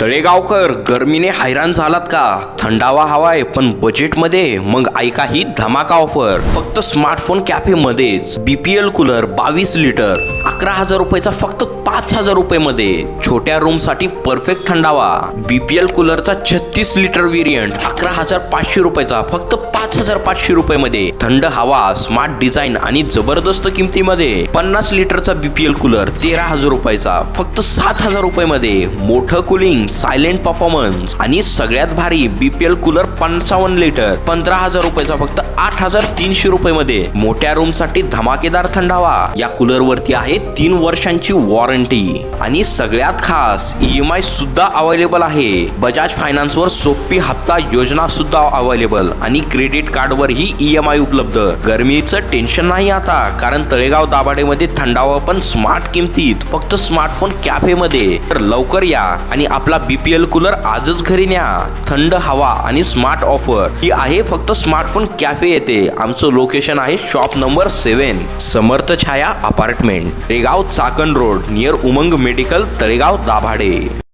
तळेगावकर गरमीने हैराण झालात का? थंडावा हवाय पण बजेटमध्ये? मग ऐका ही धमाका ऑफर फक्त स्मार्टफोन कॅफे मध्येच. BPL कूलर 22 लिटर 11,000 रुपयाचा फक्त 5,000 रुपये मध्ये. छोट्या रूम साठी परफेक्ट थंडावा. BPL कूलरचा 36 लिटर व्हेरियंट 11,500 रुपयाचा फक्त 5,500 रुपये मध्ये. थंड हवा, स्मार्ट डिझाईन आणि जबरदस्त किमतीमध्ये. 50 लिटरचा BPL कूलर 13,000 रुपयाचा फक्त 7,000 रुपये मध्ये. मोठं कुलिंग, सायलेंट परफॉर्मन्स आणि सगळ्यात भारी BPL कूलर 55 लिटर 15,000 रुपयाचा फक्त 8,300 रुपये मध्ये. मोठ्या रूम साठी धमाकेदार थंडावा. या कूलर वरती आहे 3 वर्षांची वॉरंटी आणि सगळ्यात खास EMI सुद्धा अवेलेबल आहे. बजाज फायनान्स वर सोपी हप्ता योजना सुद्धा अवेलेबल आणि क्रेडिट कार्ड वर ही EMI उपलब्ध. गरमीचं टेन्शन नाही आता, कारण तळेगाव दाभाडे मध्ये थंडावा पण स्मार्ट किमतीत फक्त स्मार्टफोन कॅफे मध्ये. तर लवकर या आणि आपला BPL कूलर आजच घरी न्या. थंड हवा आणि स्मार्ट ऑफर ही आहे फक्त स्मार्टफोन कॅफे येते. आमचं लोकेशन आहे shop number 7, Samarth Chhaya apartment, Talegaon Chakan road, near Umang medical, Talegaon Dabhade.